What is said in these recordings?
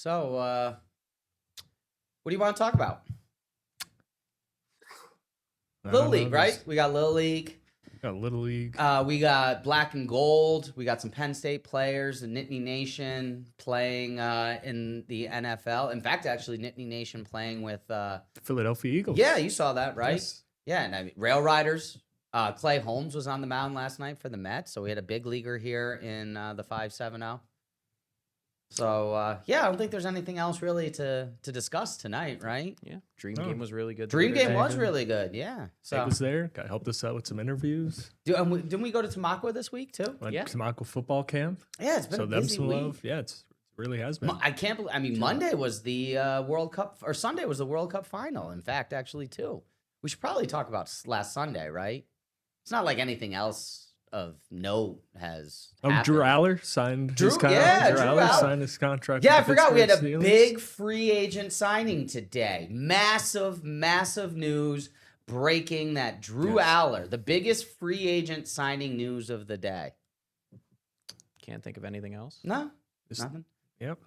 So, what do you want to talk about? Little League, right? We got Little League. Got Little League. We got Black and Gold. We got some Penn State players, the Nittany Nation playing in the NFL. In fact, actually, Nittany Nation playing with Philadelphia Eagles. Yeah, you saw that, right? Yes. Yeah, and I mean, Rail Riders. Clay Holmes was on the mound last night for the Mets, so we had a big leaguer here in the 5-7-0. So, yeah, I don't think there's anything else really to discuss tonight, right? Yeah, Dream Game was really good. Dream Game was really good, yeah. So It was there. Helped us out with some interviews. didn't we go to Tamaqua this week, too? Went Yeah. to Tamaqua football camp. Yeah, it's been So a them busy some week. love. Yeah, it really has been. I can't believe, I mean, Monday was the World Cup, or Sunday was the World Cup final, in fact, actually, too. We should probably talk about last Sunday, right? It's not like anything else of note has happened. Drew Aller signed Drew- his contract. yeah, Drew Drew Aller Aller. signed his contract. Yeah, I with the forgot we had a Pittsburgh Steelers. big free agent signing today. Massive, massive news breaking that Drew Yes. Aller, the biggest free agent signing news of the day. Can't think of anything else. No, Just- nothing. Yep.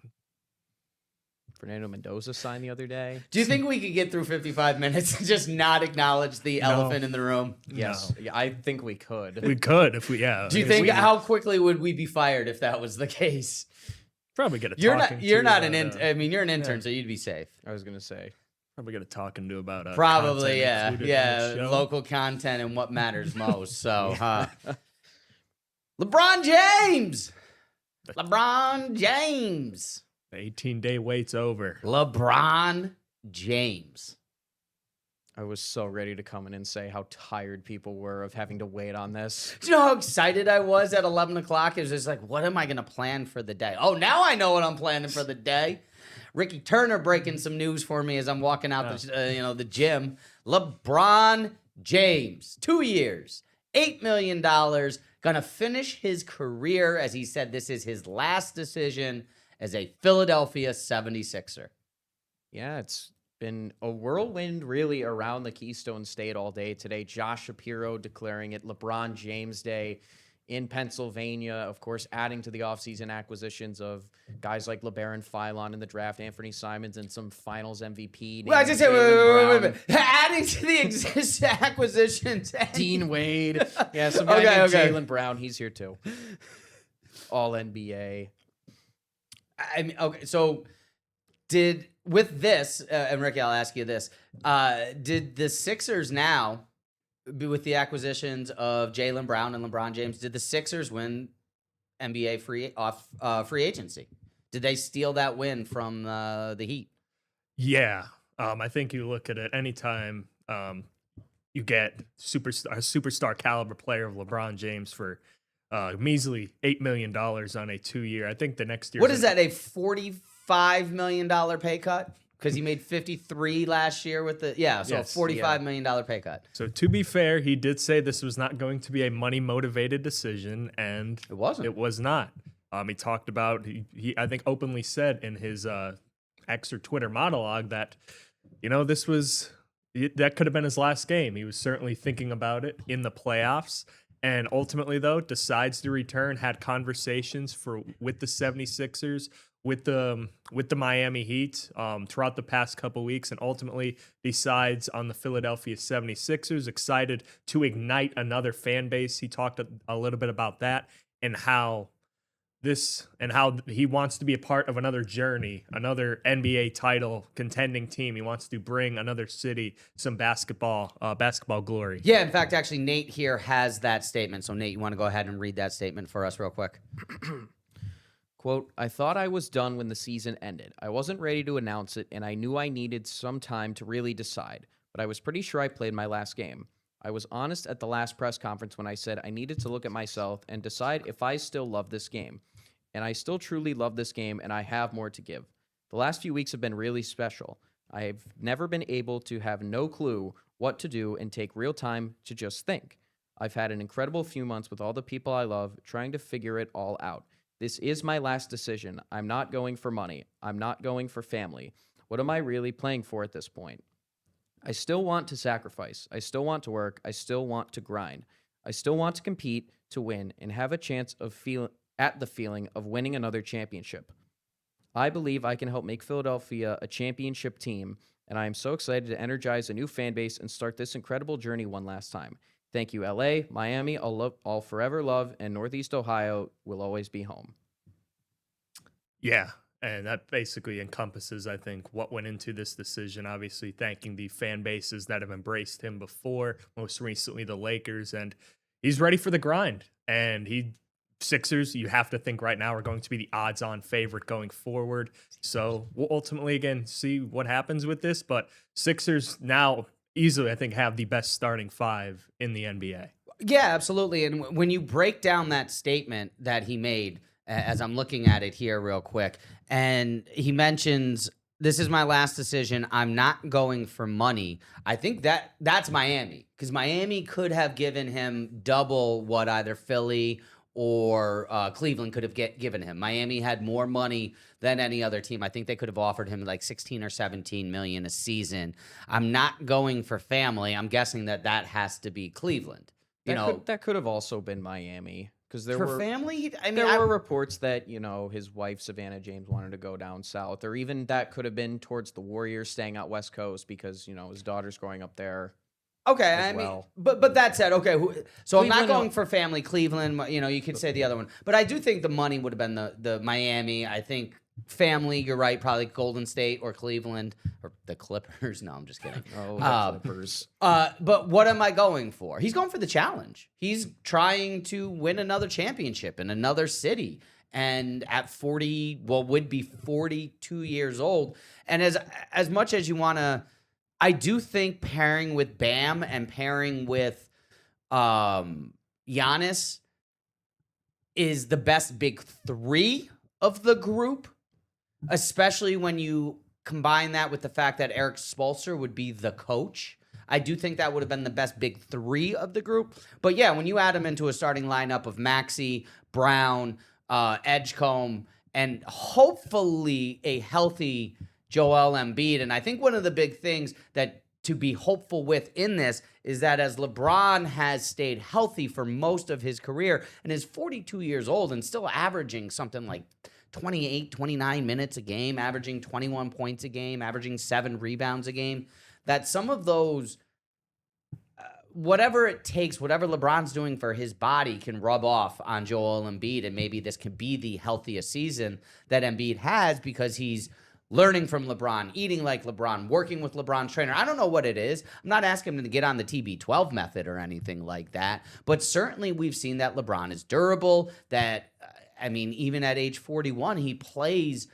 Fernando Mendoza signed the other day. Do you think we could get through 55 minutes and just not acknowledge the No. elephant in the room? Yes, No. yeah, I think we could. We could if we, yeah. Do you if think we how quickly would we be fired if that was the case? probably get a You're talking not. You're to not an. about, I mean, you're an intern, so you'd be safe. I was gonna say. probably get a talking to about Probably, yeah, content included in the show. local content and what matters most. So, LeBron James. LeBron James. The 18-day wait's over. LeBron James. I was so ready to come in and say how tired people were of having to wait on this. Do you know how excited I was at 11 o'clock? It was just like, what am I going to plan for the day? Oh, now I know what I'm planning for the day. Ricky Turner breaking some news for me as I'm walking out the gym. LeBron James, 2 years, $8 million, going to finish his career, as he said, this is his last decision as a Philadelphia 76er. Yeah, it's been a whirlwind really around the Keystone State all day today. Josh Shapiro declaring it LeBron James Day in Pennsylvania, of course, adding to the offseason acquisitions of guys like LeBaron Philon in the draft, Anthony Simons, and some finals MVP. Well, I just said, wait. Adding to the existing acquisitions. Dean Wade. Yeah, some guy named Jaylen Brown. He's here too. All NBA. I mean, okay, so with this, and Ricky, I'll ask you this, did the Sixers now, with the acquisitions of Jaylen Brown and LeBron James, did the Sixers win NBA free agency? Did they steal that win from the Heat? Yeah. I think you look at it anytime you get a superstar caliber player of LeBron James for measly $8 million on a 2-year. I think the next year. What is that, a $45 million pay cut? Because he made 53 last year with a $45 million pay cut. So to be fair, he did say this was not going to be a money motivated decision, and It wasn't. It was not. He talked about he I think openly said in his X or Twitter monologue that that could have been his last game. He was certainly thinking about it in the playoffs. And ultimately, though, decides to return, had conversations with the 76ers, with the Miami Heat throughout the past couple weeks, and ultimately decides on the Philadelphia 76ers, excited to ignite another fan base. He talked a little bit about that and how he wants to be a part of another journey, another NBA title contending team. He wants to bring another city some basketball glory. Yeah, in fact, actually, Nate here has that statement. So, Nate, you want to go ahead and read that statement for us real quick? Quote, I thought I was done when the season ended. I wasn't ready to announce it, and I knew I needed some time to really decide, but I was pretty sure I played my last game. I was honest at the last press conference when I said I needed to look at myself and decide if I still love this game. And I still truly love this game, and I have more to give. The last few weeks have been really special. I've never been able to have no clue what to do and take real time to just think. I've had an incredible few months with all the people I love, trying to figure it all out. This is my last decision. I'm not going for money. I'm not going for family. What am I really playing for at this point? I still want to sacrifice. I still want to work. I still want to grind. I still want to compete, to win, and have a chance of the feeling of winning another championship. I believe I can help make Philadelphia a championship team, and I am so excited to energize a new fan base and start this incredible journey one last time. Thank you, LA, Miami, I'll forever love, and Northeast Ohio will always be home. Yeah. And that basically encompasses, I think, what went into this decision. Obviously, thanking the fan bases that have embraced him before, most recently the Lakers, and he's ready for the grind. And Sixers, you have to think right now, are going to be the odds-on favorite going forward. So we'll ultimately, again, see what happens with this. But Sixers now easily, I think, have the best starting five in the NBA. Yeah, absolutely. And when you break down that statement that he made, as I'm looking at it here real quick, and he mentions, this is my last decision. I'm not going for money. I think that's Miami, because Miami could have given him double what either Philly or Cleveland could have given him. Miami had more money than any other team. I think they could have offered him like 16 or 17 million a season. I'm not going for family. I'm guessing that has to be Cleveland. That could have also been Miami. Because there were family, there were reports that his wife Savannah James wanted to go down south, or even that could have been towards the Warriors staying out West Coast because his daughter's growing up there. Okay, I mean, but that said, okay, so I'm not going for family. Cleveland, you could say the other one, but I do think the money would have been the Miami. I think family, you're right, probably Golden State or Cleveland or the Clippers. No, I'm just kidding. Oh, the Clippers. But what am I going for? He's going for the challenge. He's trying to win another championship in another city. And at 40, would be 42 years old. And as much as you want to, I do think pairing with Bam and pairing with Giannis is the best big three of the group, especially when you combine that with the fact that Eric Spoelstra would be the coach. I do think that would have been the best big three of the group. But yeah, when you add him into a starting lineup of Maxey, Brown, Edgecombe, and hopefully a healthy Joel Embiid. And I think one of the big things that to be hopeful with in this is that as LeBron has stayed healthy for most of his career and is 42 years old and still averaging something like 28, 29 minutes a game, averaging 21 points a game, averaging 7 rebounds a game, that some of those, whatever it takes, whatever LeBron's doing for his body can rub off on Joel Embiid, and maybe this can be the healthiest season that Embiid has because he's learning from LeBron, eating like LeBron, working with LeBron's trainer. I don't know what it is. I'm not asking him to get on the TB12 method or anything like that, but certainly we've seen that LeBron is durable, that even at age 41, he plays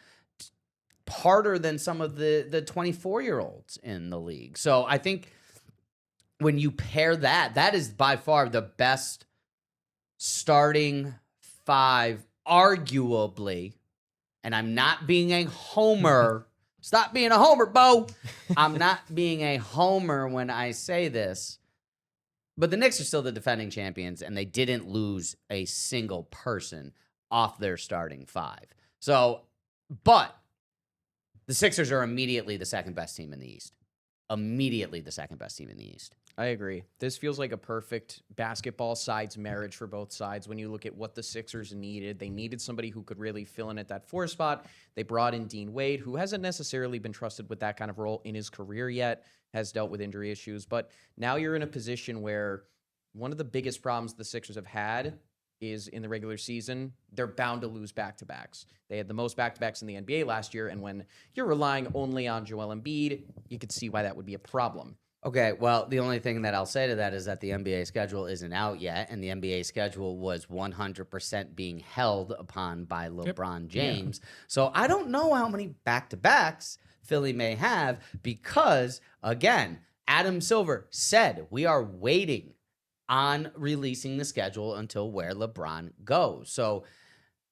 harder than some of the 24-year-olds in the league. So I think when you pair that is by far the best starting five, arguably. And I'm not being a homer. Stop being a homer, Bo. I'm not being a homer when I say this. But the Knicks are still the defending champions, and they didn't lose a single person off their starting five. So, but the Sixers are immediately the second best team in the East. Immediately the second best team in the East. I agree. This feels like a perfect basketball sides marriage for both sides. When you look at what the Sixers needed, they needed somebody who could really fill in at that 4 spot. They brought in Dean Wade, who hasn't necessarily been trusted with that kind of role in his career yet, has dealt with injury issues. But now you're in a position where one of the biggest problems the Sixers have had is in the regular season, they're bound to lose back-to-backs. They had the most back-to-backs in the NBA last year, and when you're relying only on Joel Embiid, you could see why that would be a problem. Okay, well, the only thing that I'll say to that is that the NBA schedule isn't out yet, and the NBA schedule was 100% being held upon by LeBron James. Yeah. So I don't know how many back-to-backs Philly may have because, again, Adam Silver said we are waiting on releasing the schedule until where LeBron goes. So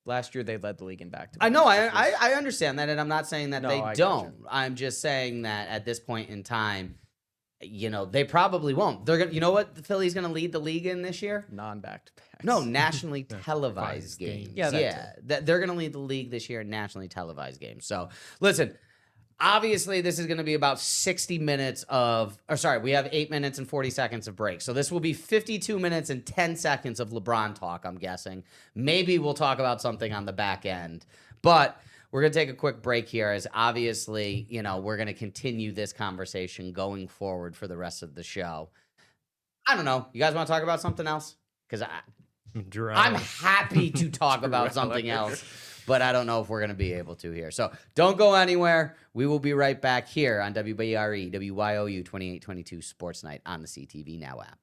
last year they led the league in back-to-back. I know, I understand that, and I'm not saying that they don't. Gotcha. I'm just saying that at this point in time, they probably won't. They're gonna. You know what? Philly's gonna lead the league in this year. Non-back-to-backs. No, nationally televised games. Yeah, they're gonna lead the league this year in nationally televised games. So listen, obviously this is gonna be about 60 minutes we have 8 minutes and 40 seconds of break. So this will be 52 minutes and 10 seconds of LeBron talk. I'm guessing. Maybe we'll talk about something on the back end, but we're going to take a quick break here as obviously, we're going to continue this conversation going forward for the rest of the show. I don't know. You guys want to talk about something else? Because I'm happy to talk about something else, but I don't know if we're going to be able to here. So don't go anywhere. We will be right back here on WBRE, WYOU 2822 Sports Night on the CTV Now app.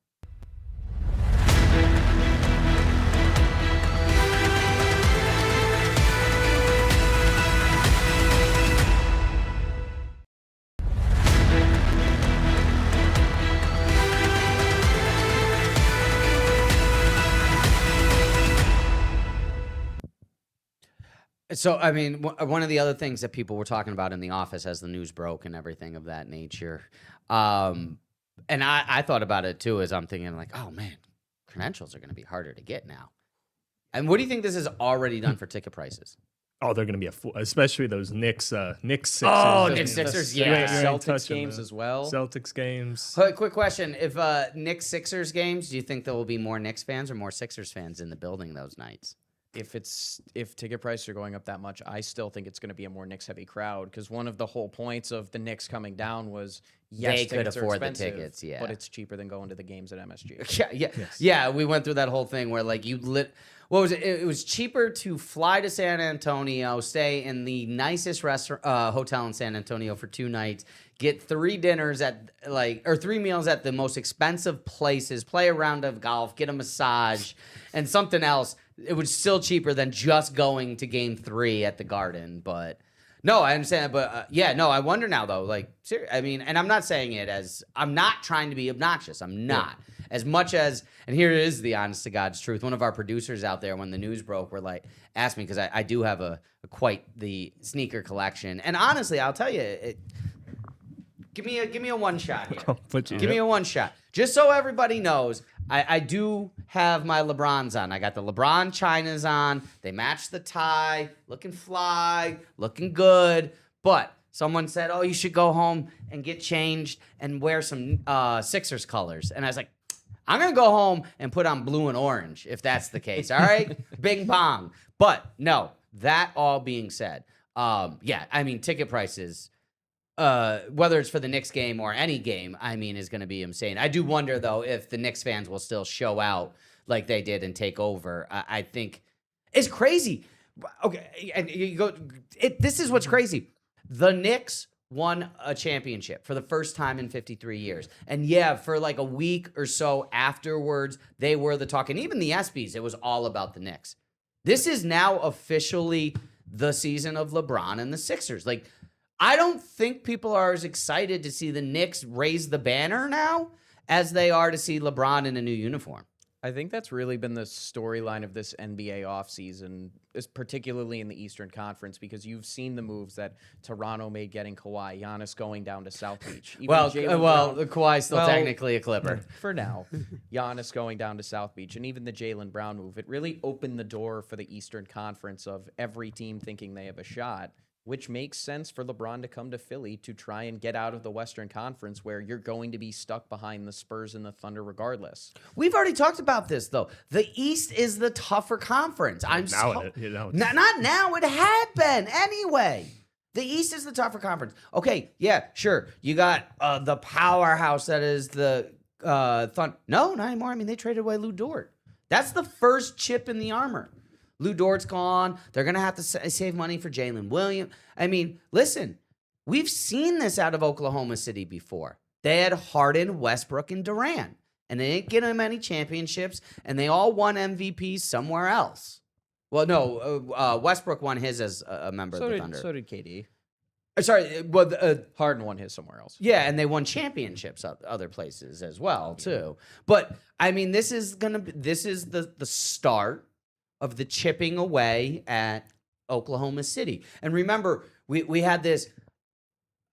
So, I mean, one of the other things that people were talking about in the office as the news broke and everything of that nature, and I thought about it too, as I'm thinking like, oh man, credentials are going to be harder to get now. And what do you think this has already done for ticket prices? Oh, they're going to be especially those Knicks Sixers. Oh, Knicks Sixers, yeah. Celtics games as well. Celtics games. Quick question. If Knicks Sixers games, do you think there will be more Knicks fans or more Sixers fans in the building those nights? If ticket prices are going up that much, I still think it's going to be a more Knicks heavy crowd, because one of the whole points of the Knicks coming down was they could afford the tickets, yeah, but it's cheaper than going to the games at MSG. Yeah. We went through that whole thing where like what was it? It was cheaper to fly to San Antonio, stay in the nicest hotel in San Antonio for 2 nights, get 3 dinners or 3 meals at the most expensive places, play a round of golf, get a massage, and something else. It was still cheaper than just going to Game 3 at the Garden. But no, I understand. But I wonder now though. Like, I mean, and I'm not saying it as I'm not trying to be obnoxious. I'm not as much as. And here is the honest to God's truth. One of our producers out there, when the news broke, were like, asked me, because I do have a quite the sneaker collection. And honestly, I'll tell you, give me a one shot here. Give me a one shot, just so everybody knows. I do have my LeBrons on. I got the LeBron Chinas on. They match the tie, looking fly, looking good. But someone said, oh, you should go home and get changed and wear some Sixers colors. And I was like, I'm going to go home and put on blue and orange if that's the case. All right? Bing bong. But no, that all being said, I mean, ticket prices, whether it's for the Knicks game or any game, I mean, is going to be insane. I do wonder, though, if the Knicks fans will still show out like they did and take over. I think it's crazy. Okay, and you go. This is what's crazy. The Knicks won a championship for the first time in 53 years. And yeah, for like a week or so afterwards, they were the talk. And even the ESPYs, it was all about the Knicks. This is now officially the season of LeBron and the Sixers. Like, I don't think people are as excited to see the Knicks raise the banner now as they are to see LeBron in a new uniform. I think that's really been the storyline of this NBA offseason, particularly in the Eastern Conference, because you've seen the moves that Toronto made getting Kawhi, Giannis going down to South Beach. Kawhi's still technically a Clipper. For now. Giannis going down to South Beach, and even the Jaylen Brown move. It really opened the door for the Eastern Conference of every team thinking they have a shot, which makes sense for LeBron to come to Philly to try and get out of the Western Conference, where you're going to be stuck behind the Spurs and the Thunder regardless. We've already talked about this, though. The East is the tougher conference. Not now. It had been anyway. The East is the tougher conference. Okay, yeah, sure. You got the powerhouse that is the Thunder. No, not anymore. I mean, they traded away Lou Dort. That's the first chip in the armor. Lou Dort's gone. They're going to have to save money for Jalen Williams. I mean, listen, we've seen this out of Oklahoma City before. They had Harden, Westbrook, and Durant, and they didn't get them any championships, and they all won MVPs somewhere else. Well, no, Westbrook won his as a member of the Thunder. So did KD. Harden won his somewhere else. Yeah, and they won championships other places as well, too. But, I mean, this is the start of the chipping away at Oklahoma City. And remember, we had this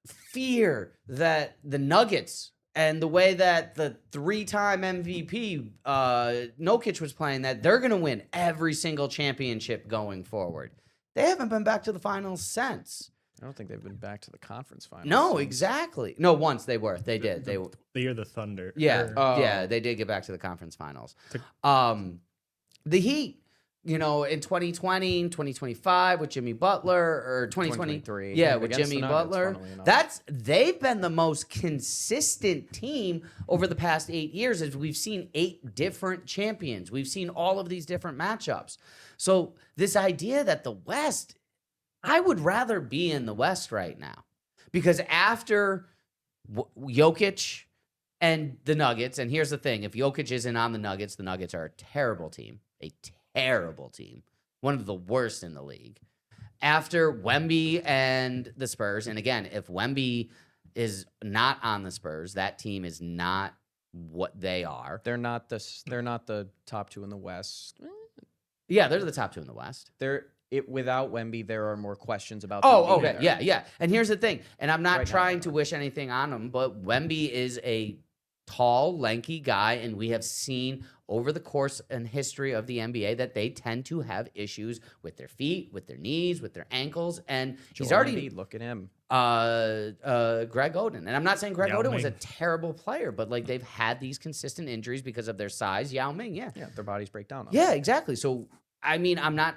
fear that the Nuggets and the way that the 3-time MVP Jokic was playing, that they're going to win every single championship going forward. They haven't been back to the finals since. I don't think they've been back to the conference finals. No, exactly. No, once they were. They did. The year the Thunder. Yeah, they did get back to the conference finals. The Heat. in 2020, 2025 with Jimmy Butler, or 2023, 2023, yeah, with against the Jimmy Nuggets, Butler. funnily enough. They've been the most consistent team over the past 8 years, as we've seen 8 different champions. We've seen all of these different matchups. So this idea that the West, I would rather be in the West right now, because after Jokic and the Nuggets, and here's the thing, if Jokic isn't on the Nuggets are a terrible team. A terrible team. One of the worst in the league. After Wemby and the Spurs, and again, if Wemby is not on the Spurs, that team is not what they are. They're not the top 2 in the West. Yeah, they're the top 2 in the West. Without Wemby, there are more questions about. Oh, them okay, being there. yeah. And here's the thing, and I'm not Right now, trying to anyway. wish anything on him, but Wemby is a tall, lanky guy, and we have seen over the course and history of the NBA that they tend to have issues with their feet, with their knees, with their ankles, and he's Joel already Embiid, look at him. Greg Oden. And I'm not saying Greg Yao Oden was a Ming. terrible player, but like they've had these consistent injuries because of their size. Yao Ming, yeah. Yeah, their bodies break down. Yeah, exactly. So, I mean, I'm not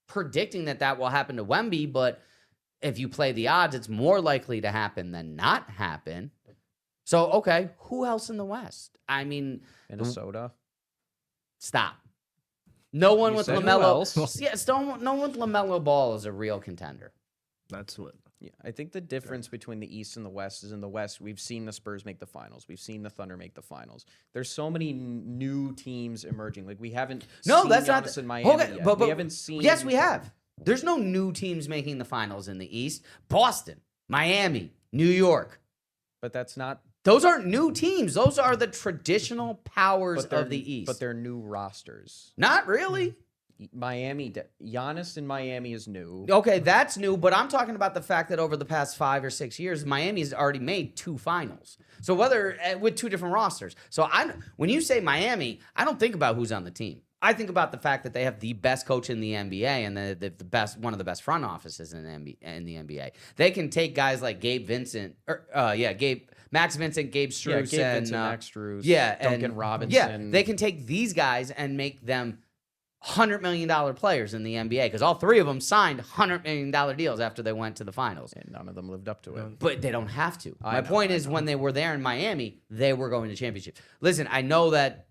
predicting that will happen to Wemby, but if you play the odds, it's more likely to happen than not happen. So, okay, who else in the West? I mean, Minnesota. stop. No one You with said who LaMelo. else? Yes, no one with LaMelo Ball is a real contender. That's what. Yeah, I think the difference between the East and the West is in the West, we've seen the Spurs make the finals. We've seen the Thunder make the finals. There's so many new teams emerging. Like we haven't No, seen that's not Giannis the- in Miami okay, yet. but We haven't seen. Yes, we have. There's no new teams making the finals in the East. Boston, Miami, New York. But that's not. Those aren't new teams. Those are the traditional powers But they're- of the East. But they're new rosters. Not really. Giannis in Miami is new. Okay, that's new, but I'm talking about the fact that over the past 5 or 6 years, Miami's already made 2 finals. So whether with 2 different rosters. So when you say Miami, I don't think about who's on the team. I think about the fact that they have the best coach in the NBA and the one of the best front offices in the NBA. They can take guys like Gabe Vincent, Max Vincent, Gabe Strus, Gabe and Vincent, Max Strus, Duncan Duncan Robinson. Yeah, they can take these guys and make them $100 million players in the NBA, because all 3 of them signed $100 million deals after they went to the finals. And none of them lived up to it. But they don't have to. I My know, point I is, know. when they were there in Miami, they were going to championship. Listen, I know that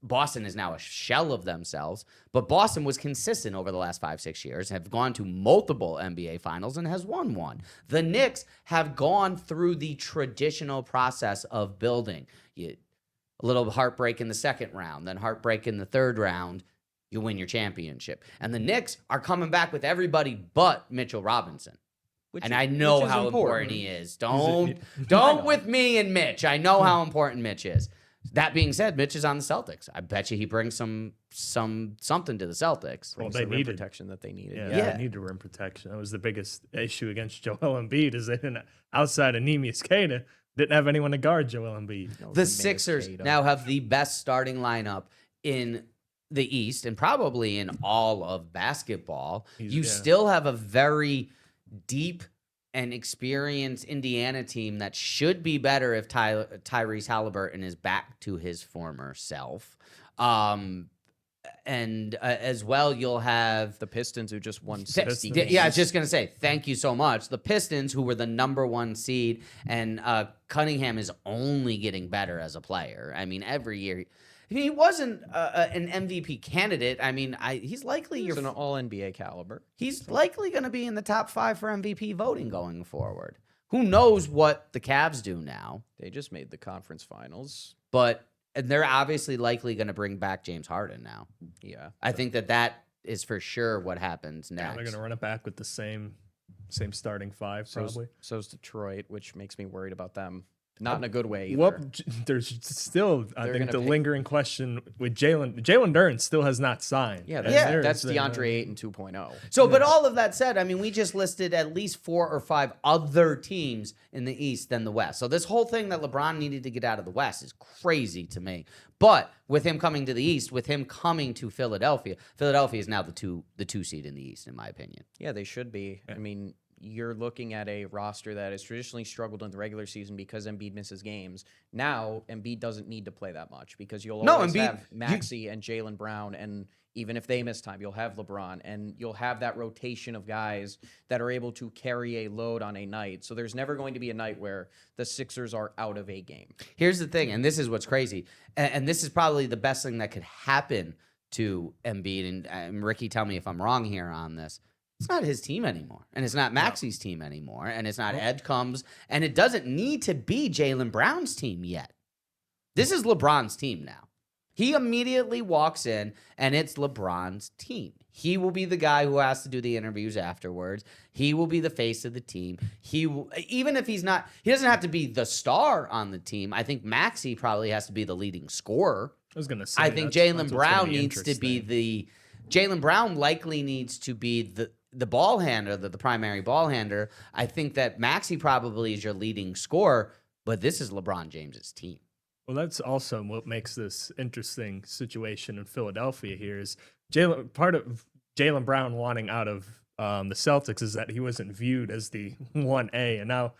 Boston is now a shell of themselves, but Boston was consistent over the last 5-6 years, have gone to multiple NBA finals and has won one. The Knicks have gone through the traditional process of building. A little heartbreak in the second round, then heartbreak in the third round, you win your championship. And the Knicks are coming back with everybody but Mitchell Robinson. And I know how important he is. Don't with me and Mitch. I know how important Mitch is. That being said, Mitch is on the Celtics. I bet you he brings something to the Celtics. Well, Brings they the rim needed protection that they needed. Yeah, they needed rim protection. That was the biggest issue against Joel Embiid, is they didn't, outside of Neemias Queta, didn't have anyone to guard Joel Embiid. No, The he Sixers made a now have the best starting lineup in the East and probably in all of basketball. You still have a very deep and experienced Indiana team that should be better if Tyrese Halliburton is back to his former self. And as well, you'll have the Pistons, who just won Pistons. 60 Yeah, I games. was just going to say, thank you so much. The Pistons, who were the number 1 seed, and Cunningham is only getting better as a player. I mean, every year. He wasn't an MVP candidate. I mean, he's likely He's an all-NBA caliber. he's likely going to be in the top 5 for MVP voting going forward. Who knows what the Cavs do now? They just made the conference finals. But they're obviously likely going to bring back James Harden now. Yeah. I think that is for sure what happens Yeah, next. they're gonna run it back with the same starting 5 probably. So's Detroit, which makes me worried about them. Not in a good way either. Well, there's still, I They're think, gonna the pick- lingering question with Jalen. Jalen Duren still has not signed. Yeah, And that's there's, DeAndre Ayton 2.0. So, but all of that said, I mean, we just listed at least 4 or 5 other teams in the East than the West. So this whole thing that LeBron needed to get out of the West is crazy to me. But with him coming to the East, with him coming to Philadelphia, Philadelphia is now the two seed in the East, in my opinion. Yeah, they should be. I mean, you're looking at a roster that has traditionally struggled in the regular season because Embiid misses games. Now, Embiid doesn't need to play that much because you'll always have Maxey and Jaylen Brown, and even if they miss time, you'll have LeBron, and you'll have that rotation of guys that are able to carry a load on a night. So there's never going to be a night where the Sixers are out of a game. Here's the thing, and this is what's crazy, and this is probably the best thing that could happen to Embiid, and Ricky, tell me if I'm wrong here on this. It's not his team anymore, and it's not Maxey's team anymore, and it's not Edgecombe's, and it doesn't need to be Jaylen Brown's team yet. This is LeBron's team now. He immediately walks in, and it's LeBron's team. He will be the guy who has to do the interviews afterwards. He will be the face of the team. He will, even if he's not, he doesn't have to be the star on the team. I think Maxey probably has to be the leading scorer. I was going to say, I think Jaylen Brown needs to be Jaylen Brown likely needs to be the ball handler, the primary ball handler. I think that Maxey probably is your leading scorer, but this is LeBron James's team. Well, that's also what makes this interesting situation in Philadelphia here is part of Jaylen Brown wanting out of the Celtics is that he wasn't viewed as the 1A, and now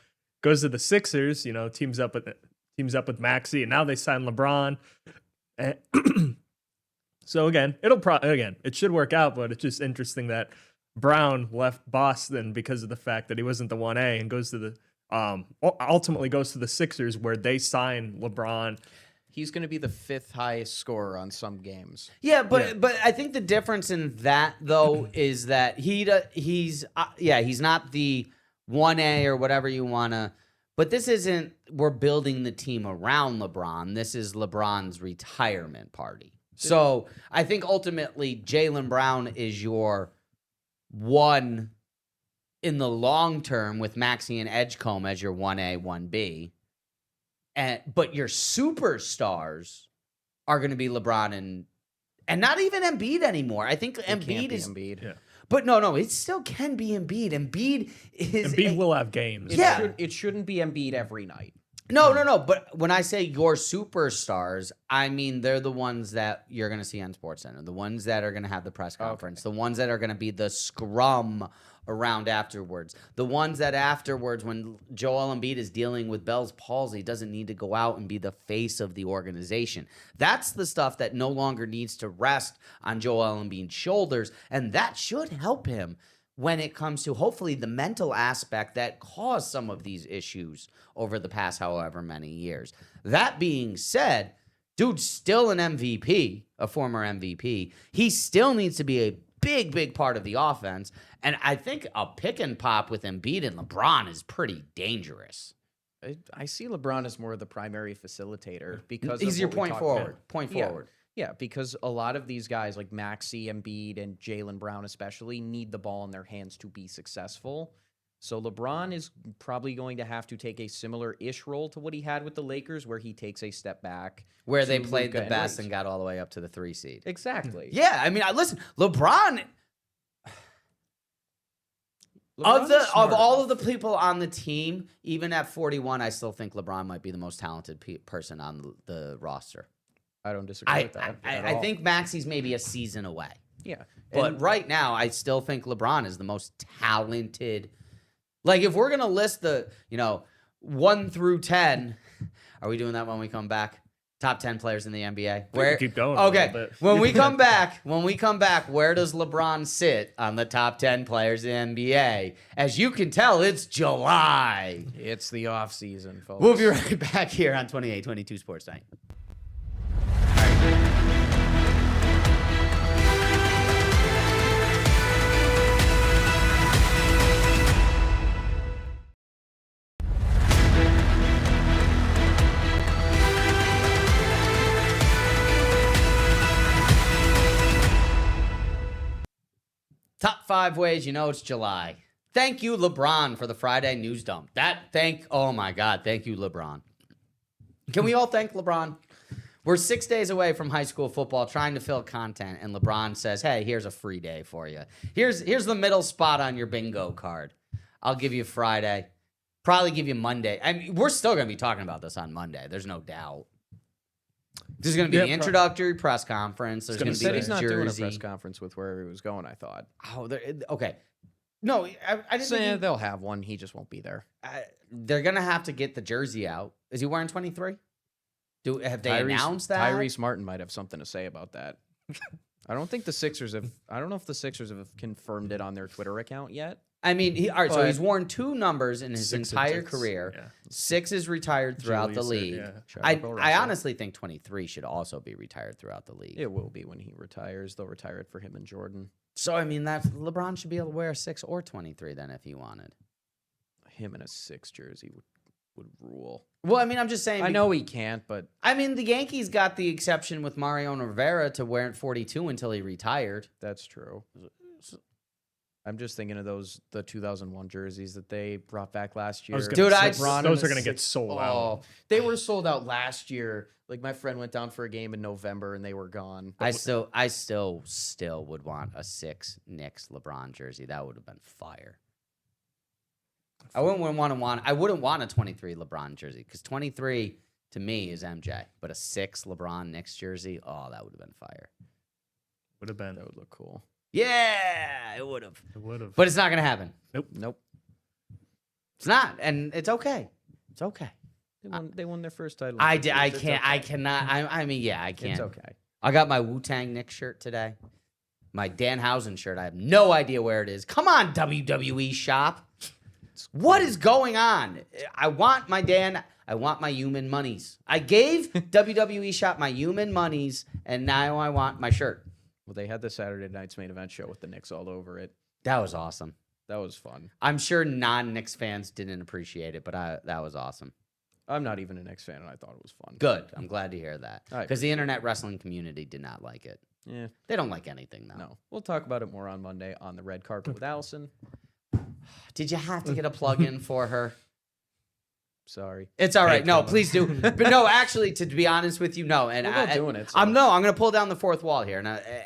goes to the Sixers, teams up with Maxey, and now they sign LeBron. So again, it should work out, but it's just interesting that Brown left Boston because of the fact that he wasn't the 1A and goes to the ultimately goes to the Sixers where they sign LeBron. He's going to be the 5th highest scorer on some games. Yeah, but I think the difference in that though is that he's not the 1A or whatever you want to. But this isn't, we're building the team around LeBron. This is LeBron's retirement party. So I think ultimately Jaylen Brown is your one in the long term with Maxey and Edgecombe as your 1A, 1B. But your superstars are going to be LeBron and not even Embiid anymore. I think Embiid is Embiid. Yeah. But no, it still can be Embiid. Embiid will have games. It shouldn't be Embiid every night. No. But when I say your superstars, I mean they're the ones that you're going to see on SportsCenter, the ones that are going to have the press conference, the ones that are going to be the scrum around afterwards, the ones that afterwards, when Joel Embiid is dealing with Bell's palsy, doesn't need to go out and be the face of the organization. That's the stuff that no longer needs to rest on Joel Embiid's shoulders, and that should help him when it comes to hopefully the mental aspect that caused some of these issues over the past however many years. That being said, dude's still an MVP, a former MVP. He still needs to be a big part of the offense, and I think a pick and pop with Embiid and LeBron is pretty dangerous. I see LeBron as more of the primary facilitator because he's of your what we point talked forward. about. Yeah, because a lot of these guys like Maxey, Embiid, and Jaylen Brown especially need the ball in their hands to be successful. So LeBron is probably going to have to take a similar-ish role to what he had with the Lakers, where he takes a step back. Where they played the best and got all the way up to the 3 seed. Exactly. Yeah, I mean, listen, LeBron of all of the people on the team, even at 41, I still think LeBron might be the most talented person on the roster. I don't disagree with that. I think Maxey's maybe a season away. Yeah. But right now, I still think LeBron is the most talented. Like, if we're going to list the, 1 through 10, are we doing that when we come back? Top 10 players in the NBA. Where keep going. Okay. When we come back, where does LeBron sit on the top 10 players in the NBA? As you can tell, it's July. It's the off season, folks. We'll be right back here on 28-22 Sports Night. Top 5 ways you know it's July. Thank you, LeBron, for the Friday news dump. Oh my God, thank you, LeBron. Can we all thank LeBron? We're 6 days away from high school football, trying to fill content, and LeBron says, hey, here's a free day for you. Here's the middle spot on your bingo card. I'll give you Friday. Probably give you Monday. I mean, we're still going to be talking about this on Monday. There's no doubt. There's going to be the introductory press conference. There's going to be he's not doing a Jersey. press conference with where he was going, I thought. Oh, okay. No, I didn't So, think they'll have one. He just won't be there. they're gonna have to get the jersey out. Is he wearing 23? Have they announced that? Tyrese Martin might have something to say about that. I don't think the Sixers have. I don't know if the Sixers have confirmed it on their Twitter account yet. I mean, all right. So But- he's worn 2 numbers in his 6 entire and 6, career. yeah. 6 is retired throughout the Julius, league. yeah. Shout out Bill I Russell. honestly think 23 should also be retired throughout the league. It will be when he retires. They'll retire it for him and Jordan. So I mean, that LeBron should be able to wear a 6 or 23 then if he wanted. Him in a 6 jersey would rule. Well, I mean, I'm just saying. I know he can't, but I mean, the Yankees got the exception with Mariano Rivera to wear 42 until he retired. that's true. I'm just thinking of the 2001 jerseys that they brought back last year. Dude, LeBron in those a are gonna get 6 sold Oh, out. they were sold out last year. Like my friend went down for a game in November and they were gone. I still would want a 6 Knicks LeBron jersey. That would have been fire. I wouldn't want a 23 LeBron jersey because 23 to me is MJ, but a 6 LeBron Knicks jersey, oh, that would have been fire. Would have been. That would look cool. Yeah, it would have. It would have. But it's not gonna happen. Nope. It's not, and it's okay. It's okay. They won their first title. I in 6 years. It's can't. I okay. cannot. I mean, yeah, I can't. It's okay. I got my Wu-Tang Knicks shirt today. My Danhausen shirt. I have no idea where it is. Come on, WWE shop. What is going on? I want my human monies. I gave WWE shop my human monies, and now I want my shirt. Well, they had the Saturday night's main event show with the Knicks all over it. That was awesome. That was fun. I'm sure non-Knicks fans didn't appreciate it, but that was awesome. I'm not even a Knicks fan, and I thought it was fun. Good. I'm glad to hear that. I Because the internet wrestling community did not like it. Yeah, They don't like anything, though. no. We'll talk about it more on Monday on the red carpet with Allison. Did you have to get a plug in for her? Sorry. It's all right. Hey, No, come on. please do. But no, actually, to be honest with you, no. And We're not doing it, so- I'm going to pull down the fourth wall here,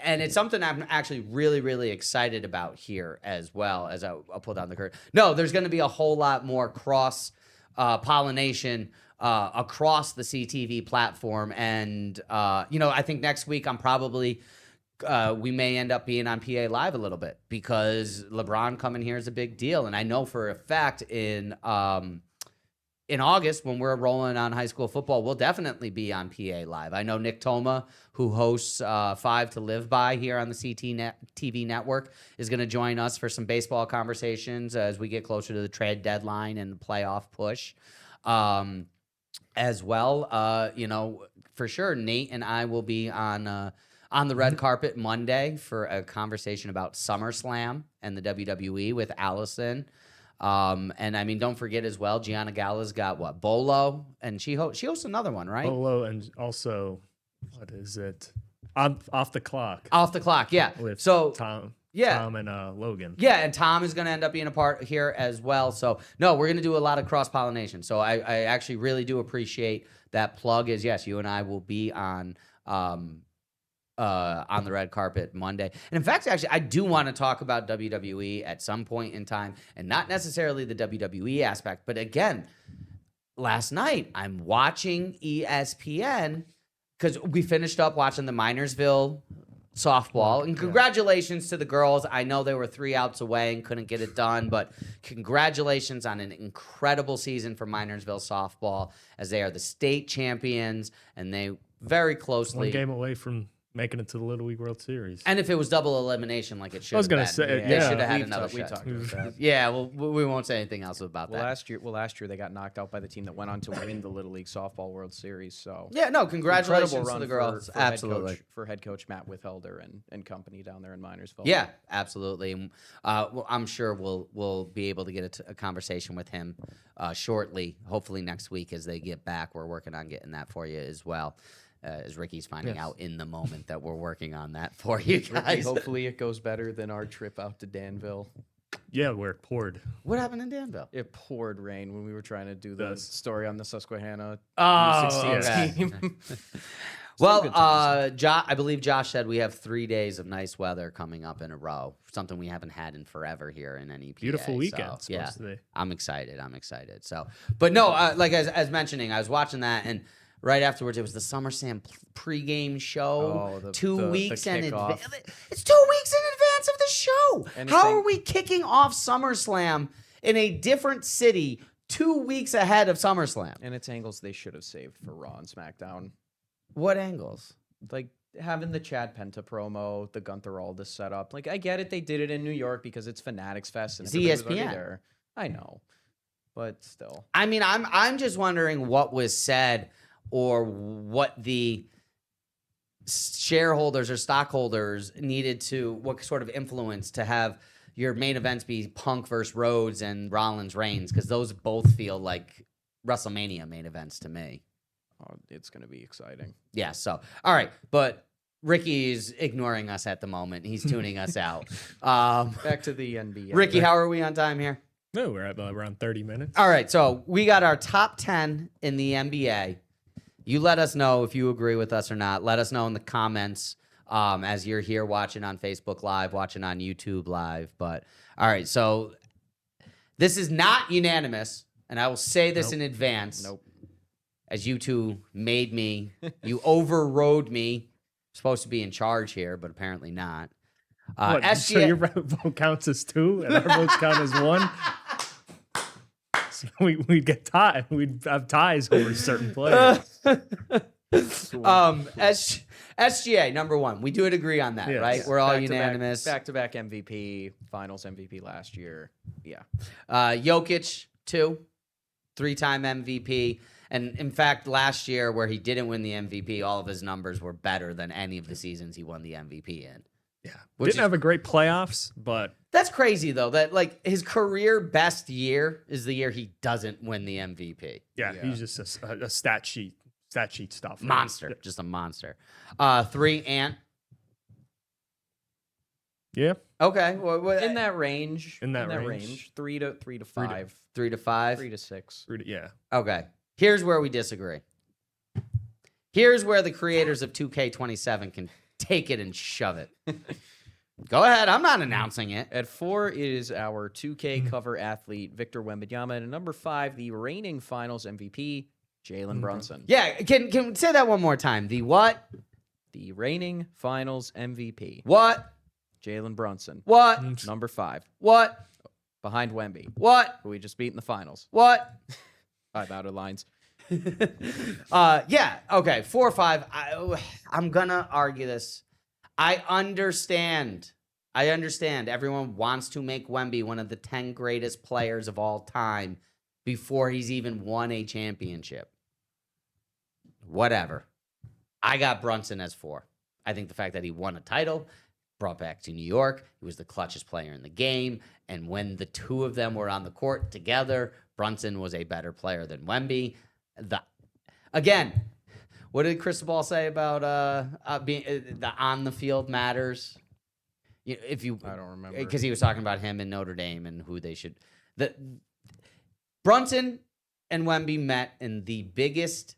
and it's something I'm actually really, really excited about here as well. As I'll pull down the curtain. No, there's going to be a whole lot more cross pollination across the CTV platform, and I think next week I'm probably. We may end up being on PA Live a little bit because LeBron coming here is a big deal, and I know for a fact in August when we're rolling on high school football, we'll definitely be on PA Live. I know Nick Toma, who hosts 5 to Live By here on the TV network, is going to join us for some baseball conversations as we get closer to the trade deadline and the playoff push. As well, for sure, Nate and I will be on the red carpet Monday for a conversation about SummerSlam and the WWE with Allison. And I mean, don't forget as well, Gianna Gala's got Bolo, and she hosts another one, right? Bolo and also, what is it? Off the clock. Off the clock, yeah. With So Tom. yeah. Tom and Logan. yeah, and Tom is going to end up being a part here as well. So no, we're going to do a lot of cross pollination. So I actually really do appreciate that plug. Is yes, you and I will be on the red carpet Monday. And in fact, actually, I do want to talk about WWE at some point in time, and not necessarily the WWE aspect, but again, last night I'm watching ESPN because we finished up watching the Minersville softball, and congratulations to the girls. I know they were 3 outs away and couldn't get it done, but congratulations on an incredible season for Minersville softball, as they are the state champions, and they very closely 1 game away from making it to the Little League World Series. And if it was double elimination like it should I was have gonna been, say, they yeah. should have had We've another talked- we shot. talked about that. Yeah, well, we won't say anything else about Well, that. last year they got knocked out by the team that went on to win the Little League Softball World Series. So Yeah, no, congratulations incredible to run the girls. for Absolutely. for head coach Matt Withelder and company down there in Minersville. Yeah, absolutely. And, well, I'm sure we'll be able to get a conversation with him shortly. Hopefully next week as they get back. We're working on getting that for you as well. As Ricky's finding Yes. out in the moment that we're working on that for you Ricky, guys. hopefully it goes better than our trip out to Danville. Yeah, where it poured. What happened in Danville? It poured rain when we were trying to do the Yes. story on the Susquehanna Oh, U16 okay. team. Well, good times. I believe Josh said we have 3 days of nice weather coming up in a row. Something we haven't had in forever here in NEPA. Beautiful weekend. So, It's supposed to be. I'm excited. So, but no, like as mentioning, I was watching that, and right afterwards it was the SummerSlam pregame show. Oh, the 2 weeks in kickoff. advance. It's 2 weeks in chance of the show. How are we kicking off SummerSlam in a different city 2 weeks ahead of SummerSlam? And it's angles they should have saved for Raw and SmackDown. What angles? Like having the Chad Penta promo, the Gunther Aldis setup. Like, I get it. They did it in New York because it's Fanatics Fest and It's everybody was already ESPN. there. I know. But still. I mean, I'm just wondering what was said or what the shareholders or stockholders needed to, what sort of influence to have your main events be Punk versus Rhodes and Rollins Reigns, because those both feel like WrestleMania main events to me. Oh, it's going to be exciting. Yeah, so, all right, but Ricky's ignoring us at the moment. He's tuning us out. Back to the NBA. Ricky, how are we on time here? No, we're at around 30 minutes. All right, so we got our top 10 in the NBA. You let us know if you agree with us or not. Let us know in the comments as you're here watching on Facebook Live, watching on YouTube Live. But, all right, so this is not unanimous, and I will say this in advance. Nope. As you two made me, you overrode me. Supposed to be in charge here, but apparently not. What, so your vote counts as 2 and our votes count as 1? So we'd get tied. We'd have ties over certain players. SGA, number 1. We do agree on that, Yes. right? We're all Back-to-back- unanimous. Back-to-back MVP, Finals MVP last year. Yeah. Jokic, 2. 3-time MVP. And in fact, last year where he didn't win the MVP, all of his numbers were better than any of the seasons he won the MVP in. Yeah. Which Didn't have a great playoffs, but That's crazy though, that like his career best year is the year he doesn't win the MVP. yeah, Yeah. he's just a stat sheet stuff. Monster, just a monster. 3, Ant. Yeah. Okay. In that range. In that range. 3 to 5. 3 to 5. 3 to 6. Yeah. Okay. Here's where we disagree. Here's where the creators of 2K27 can take it and shove it. Go ahead. I'm not announcing it. At 4 is our 2K cover athlete, Victor Wembanyama. And at number 5, the reigning Finals MVP, Jalen Brunson. Yeah. Can we say that one more time? The what? The reigning Finals MVP, What? Jalen Brunson. What? Number 5, What? behind Wemby, What? who we just beat in the Finals. What? 5 outer lines. Yeah. Okay. 4 or 5. I'm gonna argue this. I understand. Everyone wants to make Wemby one of the 10 greatest players of all time before he's even won a championship. Whatever. I got Brunson as 4. I think the fact that he won a title, brought back to New York, he was the clutchest player in the game, and when the two of them were on the court together, Brunson was a better player than Wemby. Again, what did Cristobal say about being the on the field matters? If you, I don't remember. because he was talking about him in Notre Dame and who they should. Brunson and Wemby met in the biggest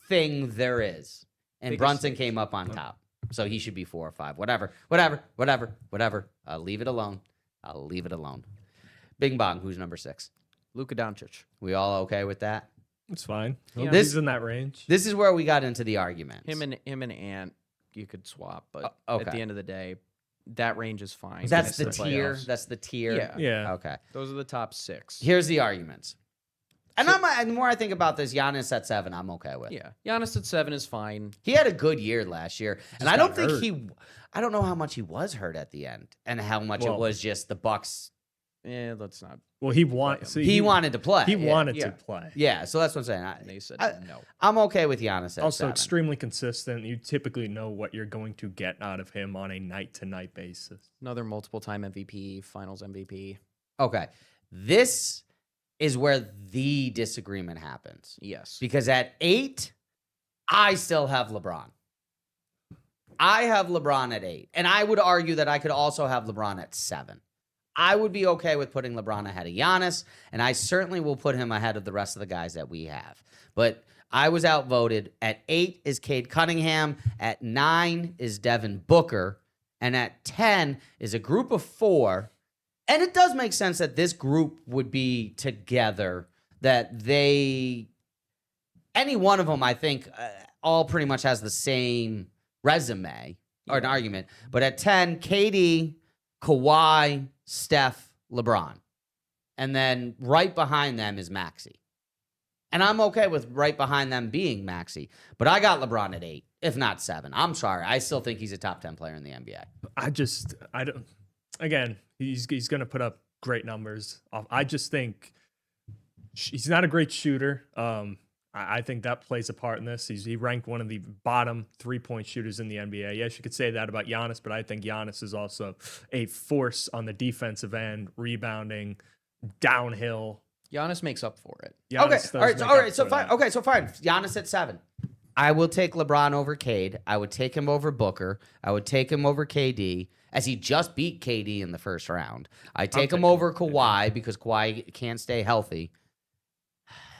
thing there is, and Biggest Brunson stage. came up on top, so he should be 4 or 5. Whatever. I'll leave it alone. Bing bong. Who's number 6? Luka Doncic. We all okay with that? It's fine. Yeah. He's in that range. This is where we got into the arguments. Him and Ant, you could swap, but okay. at the end of the day, that range is fine. That's It's the the tier. playoffs. That's the tier. Yeah. Yeah. Okay. Those are the top 6. Here's the arguments. And the more I think about this, Giannis at 7, I'm okay with. Yeah. Giannis at 7 is fine. He had a good year last year, and Just I don't got think hurt. I don't know how much he was hurt at the end, and how much it Well- was just the Bucks. Let's not. Well, he wanted. So He wanted to play. He Yeah. wanted Yeah. to play. Yeah, so that's what I'm saying. They said no. I'm okay with Giannis at Also, 7. extremely consistent. You typically know what you're going to get out of him on a night-to-night basis. Another multiple-time MVP, Finals MVP. Okay, this is where the disagreement happens. Yes. Because at 8, I still have LeBron. I have LeBron at 8. And I would argue that I could also have LeBron at 7. I would be okay with putting LeBron ahead of Giannis, and I certainly will put him ahead of the rest of the guys that we have. But I was outvoted. At 8 is Cade Cunningham. At 9 is Devin Booker. And at 10 is a group of 4. And it does make sense that this group would be together, that any one of them, I think, all pretty much has the same resume or an argument. But at 10, KD, Kawhi, Steph, LeBron. And then right behind them is Maxey. And I'm okay with right behind them being Maxey. But I got LeBron at 8, if not 7. I'm sorry. I still think he's a top 10 player in the NBA. I don't, again, he's going to put up great numbers. I just think he's not a great shooter. I think that plays a part in this. He ranked one of the bottom 3-point shooters in the NBA. Yes, you could say that about Giannis, but I think Giannis is also a force on the defensive end, rebounding, downhill. Giannis makes up for it. Giannis So fine. Giannis at 7. I will take LeBron over Cade. I would take him over Booker. I would take him over KD, as he just beat KD in the first round. I take him over Kawhi because Kawhi can't stay healthy.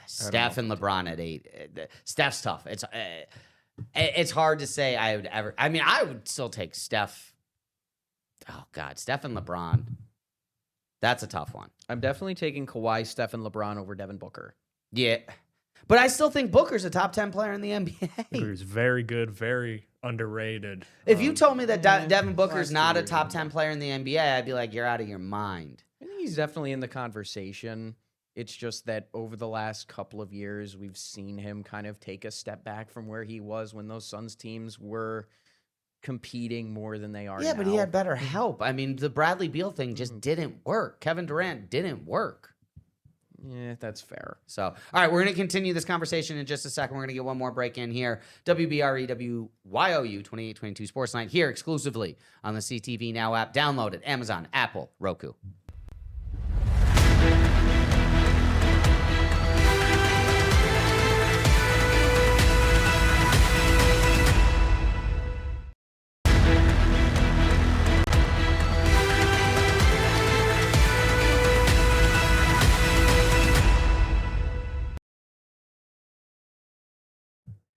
Steph and LeBron at 8. Steph's tough. It's hard to say I would ever. I mean, I would still take Steph. Oh God, Steph and LeBron. That's a tough one. I'm definitely taking Kawhi, Steph, and LeBron over Devin Booker. Yeah, but I still think Booker's a top 10 player in the NBA. Booker's very good, very underrated. If you told me that Devin Booker's not a top 10 player in the NBA, I'd be like, you're out of your mind. I think he's definitely in the conversation. It's just that over the last couple of years, we've seen him kind of take a step back from where he was when those Suns teams were competing more than they are now. Yeah, but he had better help. I mean, the Bradley Beal thing just didn't work. Kevin Durant didn't work. Yeah, that's fair. So, all right, we're going to continue this conversation in just a second. We're going to get one more break in here. WBRE, WYOU 2822 Sports Night here exclusively on the CTV Now app. Download it. Amazon, Apple, Roku.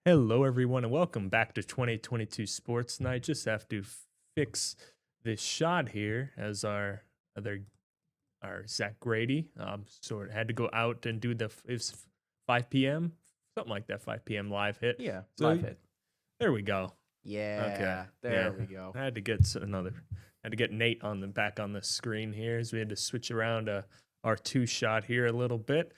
Hello, everyone, and welcome back to 2022 Sports Night. Just have to fix this shot here as our Zach Grady sort of had to go out and do it's 5 p.m. something like that, 5 p.m. live hit. Yeah, So live hit. There we go. Yeah, Okay. there we go. I had to get Nate back on the screen here as we had to switch around our 2 shot here a little bit.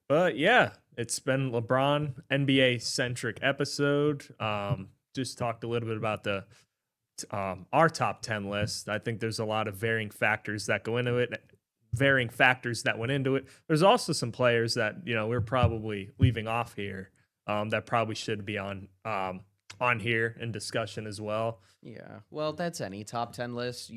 But yeah, it's been LeBron NBA centric episode. Just talked a little bit about our top 10 list. I think there's a lot of varying factors that go into it. Varying factors that went into it. There's also some players that we're probably leaving off here that probably should be on here in discussion as well. Yeah, well, that's any top 10 list.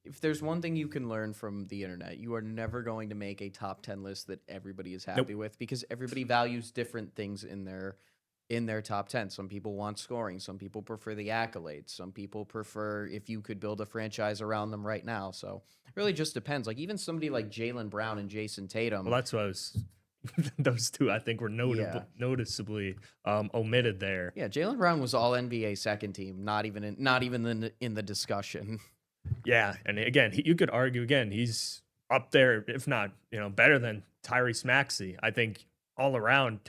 If there's one thing you can learn from the internet, you are never going to make a top 10 list that everybody is happy with, because everybody values different things in their top 10. Some people want scoring. Some people prefer the accolades. Some people prefer if you could build a franchise around them right now. So it really just depends. Like even somebody like Jaylen Brown and Jason Tatum. Well, that's what I was. Those two, I think, were noticeably omitted there. Yeah, Jaylen Brown was all NBA second team, not even in the discussion. Yeah, and again, you could argue he's up there, if not better than Tyrese Maxey. I think all around,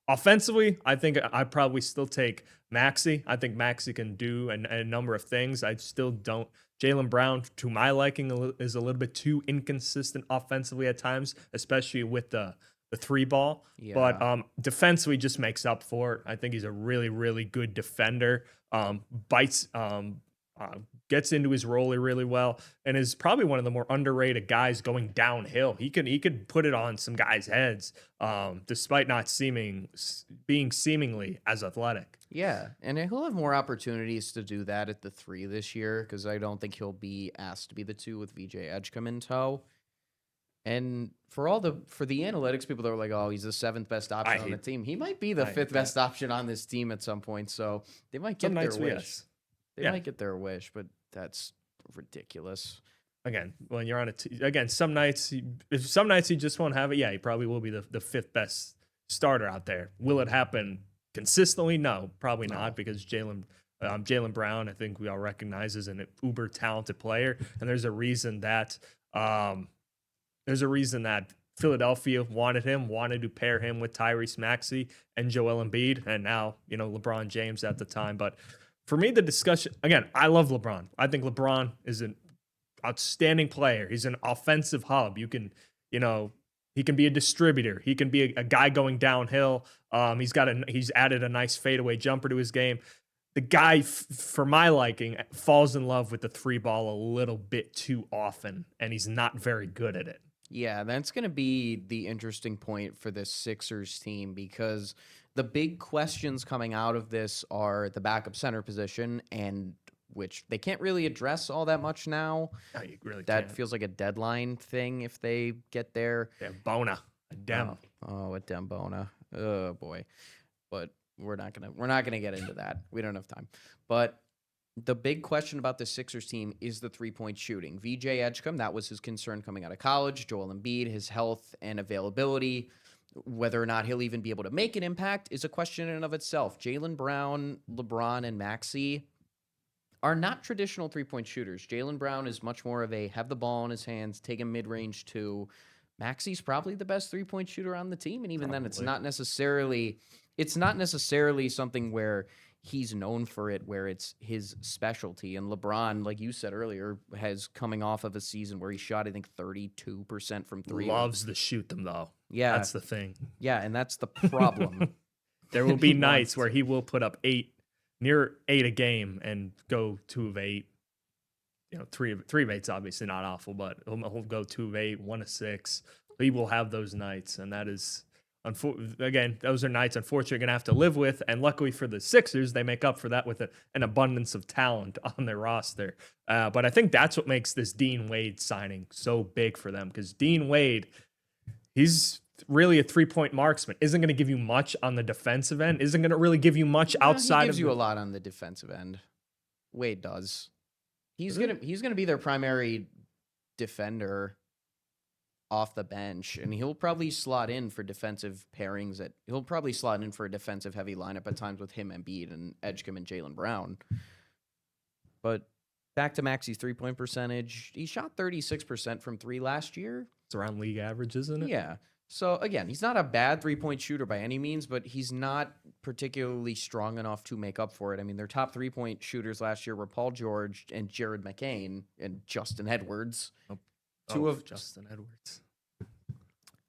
offensively, I think I probably still take Maxey. I think Maxey can do a number of things. I still don't. Jaylen Brown, to my liking, is a little bit too inconsistent offensively at times, especially with the 3 ball. Yeah. But defensively just makes up for it. I think he's a really, really good defender. Gets into his role really well, and is probably one of the more underrated guys going downhill. He could put it on some guys' heads, despite not being seemingly as athletic. Yeah, and he'll have more opportunities to do that at the 3 this year, because I don't think he'll be asked to be the 2 with VJ Edgecombe in tow. And for the analytics people that were like, oh, he's the 7th best option on the team, he might be the 5th best option on this team at some point. So they might get their wish. They might get their wish, but that's ridiculous. Again, when you're on some nights he just won't have it. Yeah, he probably will be the 5th best starter out there. Will it happen consistently? No, probably not, because Jaylen Brown, I think we all recognize, is an uber talented player, and there's a reason that Philadelphia wanted to pair him with Tyrese Maxey and Joel Embiid, and now LeBron James at the time. But for me, the discussion, again, I love LeBron. I think LeBron is a outstanding player. He's an offensive hub. You can, he can be a distributor. He can be a guy going downhill. He's added a nice fadeaway jumper to his game. The guy, for my liking, falls in love with the three ball a little bit too often, and he's not very good at it. Yeah, that's going to be the interesting point for this Sixers team, because the big questions coming out of this are the backup center position, and which they can't really address all that much now. No, you really That can't. feels like a deadline thing if they get there. Yeah, Bona, a dem. Oh, a Dembona. Oh boy. But we're not gonna get into that. We don't have time. But the big question about the Sixers team is the three-point shooting. VJ Edgecombe, that was his concern coming out of college. Joel Embiid, his health and availability, whether or not he'll even be able to make an impact is a question in and of itself. Jaylen Brown, LeBron, and Maxey are not traditional three-point shooters. Jaylen Brown is much more of a have the ball in his hands, take a mid-range two. Maxey's probably the best three-point shooter on the team, and even then, it's not necessarily something where he's known for it, where it's his specialty. And LeBron, like you said earlier, has coming off of a season where he shot, I think, 32% from three. Loves to shoot them, though. Yeah. That's the thing. Yeah, and that's the problem. There will be nights where he will put up near 8 a game and go 2 of 8. 3 of 8's obviously not awful, but he'll go 2 of 8, 1 of 6. He will have those nights, and that is, again, those are nights unfortunately you're going to have to live with. And luckily for the Sixers, they make up for that with an abundance of talent on their roster. But I think that's what makes this Dean Wade signing so big for them, because Dean Wade, he's really a three-point marksman. Isn't going to give you much on the defensive end. Isn't going to really give you much outside. He gives you a lot on the defensive end. Wade does. He's gonna be their primary defender off the bench, and he'll probably slot in for defensive pairings. He'll probably slot in for a defensive heavy lineup at times with him, Embiid, and Edgecombe and Jaylen Brown. But back to Maxey's 3-point percentage, he shot 36% from 3 last year. It's around league average, isn't it? Yeah. So again, he's not a bad 3-point shooter by any means, but he's not particularly strong enough to make up for it. I mean, their top 3-point shooters last year were Paul George and Jared McCain and Justin Edwards. Justin Edwards.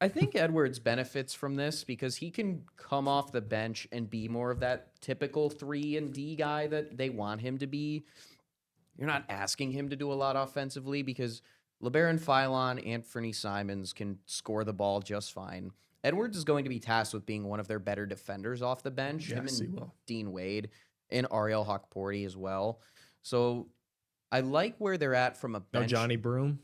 I think Edwards benefits from this because he can come off the bench and be more of that typical 3-and-D guy that they want him to be. You're not asking him to do a lot offensively because LeBaron Philon, Anthony Simons can score the ball just fine. Edwards is going to be tasked with being one of their better defenders off the bench. Yes, him and Dean Wade and Ariel Hawkporty as well. So I like where they're at from a bench. No Johnny Broom?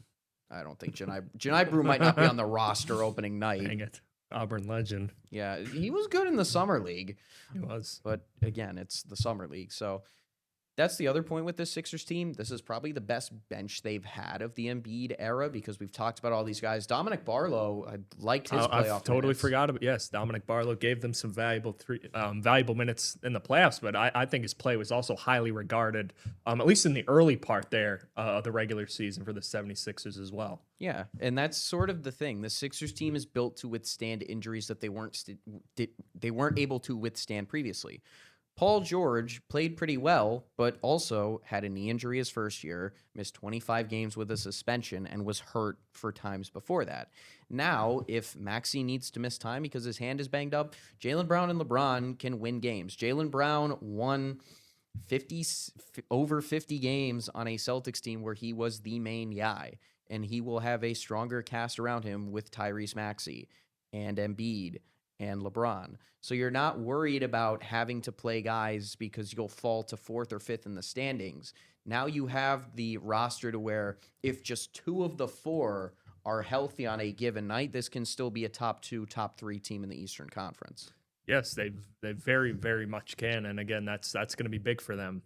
I don't think Janai Broom might not be on the roster opening night. Dang it. Auburn legend. Yeah, he was good in the summer league. He was. But again, it's the summer league. So that's the other point with this Sixers team. This is probably the best bench they've had of the Embiid era because we've talked about all these guys. Dominic Barlow, I liked his playoff I totally minutes. forgot about. Yes, Dominic Barlow gave them some valuable minutes in the playoffs, but I think his play was also highly regarded, at least in the early part there of the regular season for the 76ers as well. Yeah, and that's sort of the thing. The Sixers team is built to withstand injuries that they weren't able to withstand previously. Paul George played pretty well, but also had a knee injury his first year, missed 25 games with a suspension, and was hurt for times before that. Now, if Maxey needs to miss time because his hand is banged up, Jaylen Brown and LeBron can win games. Jaylen Brown won over 50 games on a Celtics team where he was the main guy, and he will have a stronger cast around him with Tyrese Maxey and Embiid and LeBron. So you're not worried about having to play guys because you'll fall to 4th or 5th in the standings. Now you have the roster to where if just 2 of the 4 are healthy on a given night, this can still be a top 2, top 3 team in the Eastern Conference. Yes, they very, very much can. And again, that's going to be big for them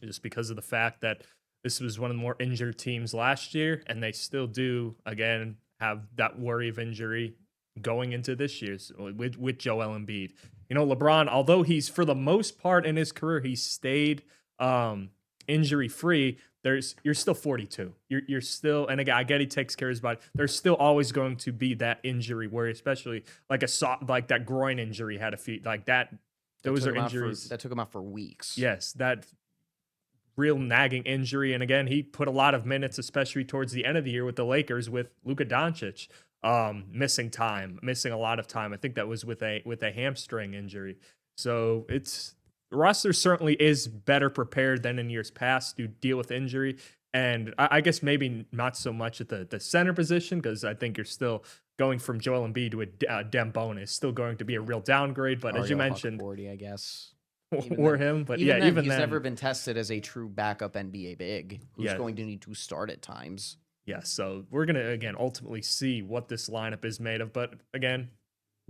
just because of the fact that this was one of the more injured teams last year, and they still do, again, have that worry of injury going into this year's with Joel Embiid. LeBron, although he's for the most part in his career, he stayed injury free. You're still 42. You're still, and again, I get he takes care of his body. There's still always going to be that injury worry, especially like that groin injury had a few like that. Those are injuries that took him out for weeks. Yes, that real nagging injury. And again, he put a lot of minutes, especially towards the end of the year with the Lakers with Luka Doncic missing a lot of time. I think that was with a hamstring injury. So the roster certainly is better prepared than in years past to deal with injury. And I guess maybe not so much at the center position, because I think you're still going from Joel Embiid to a Dem Bonus, still going to be a real downgrade. But as you Ariel mentioned, Huckabee, I guess. or him, but yeah, even he's then, never been tested as a true backup NBA big who's Yeah. going to need to start at times. yeah. So we're gonna again ultimately see what this lineup is made of. But again,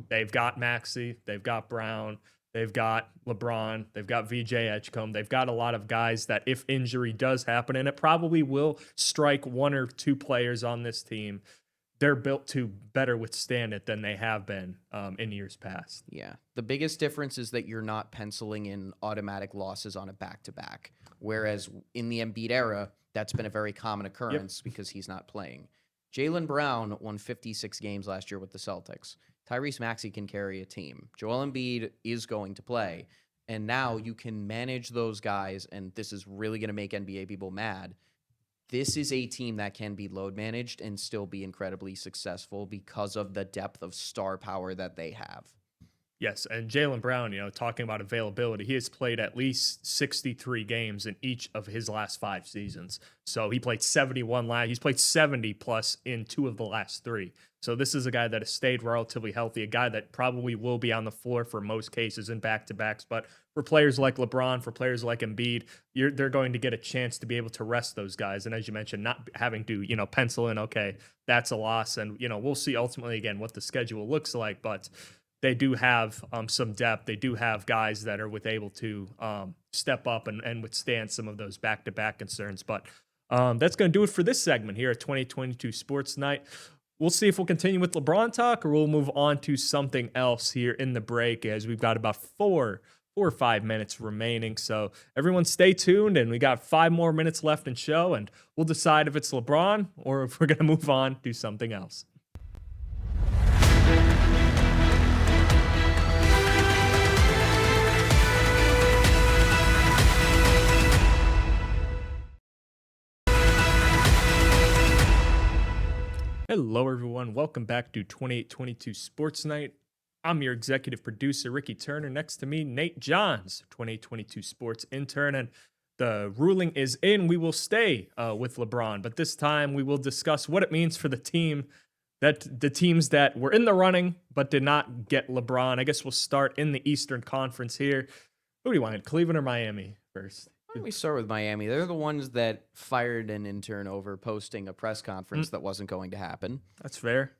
they've got Maxey, they've got Brown, they've got LeBron, they've got VJ Edgecombe. They've got a lot of guys that if injury does happen, and it probably will strike one or two players on this team, they're built to better withstand it than they have been in years past. Yeah. The biggest difference is that you're not penciling in automatic losses on a back-to-back. Whereas in the Embiid era, that's been a very common occurrence because he's not playing. Jaylen Brown won 56 games last year with the Celtics. Tyrese Maxey can carry a team. Joel Embiid is going to play. And now you can manage those guys, and this is really going to make NBA people mad. This is a team that can be load managed and still be incredibly successful because of the depth of star power that they have. Yes, and Jaylen Brown, talking about availability, he has played at least 63 games in each of his last 5 seasons. So he played 71 he's played 70 plus in 2 of the last 3. So this is a guy that has stayed relatively healthy, a guy that probably will be on the floor for most cases in back-to-backs. But for players like LeBron, for players like Embiid, they're going to get a chance to be able to rest those guys. And as you mentioned, not having to, pencil in, okay, that's a loss. And, we'll see ultimately, again, what the schedule looks like. But they do have some depth. They do have guys that are able to step up and withstand some of those back-to-back concerns. But that's going to do it for this segment here at 2022 Sports Night. We'll see if we'll continue with LeBron talk or we'll move on to something else here in the break, as we've got about 4 or 5 minutes remaining. So everyone stay tuned, and we got 5 more minutes left in show, and we'll decide if it's LeBron or if we're going to move on to something else. Hello, everyone. Welcome back to 2822 Sports Night. I'm your executive producer, Ricky Turner. Next to me, Nate Johns, 2822 Sports intern. And the ruling is in. We will stay with LeBron, but this time we will discuss what it means for the teams that were in the running but did not get LeBron. I guess we'll start in the Eastern Conference here. Who do you want, Cleveland or Miami first? Why don't we start with Miami? They're the ones that fired an intern over posting a press conference that wasn't going to happen. That's fair.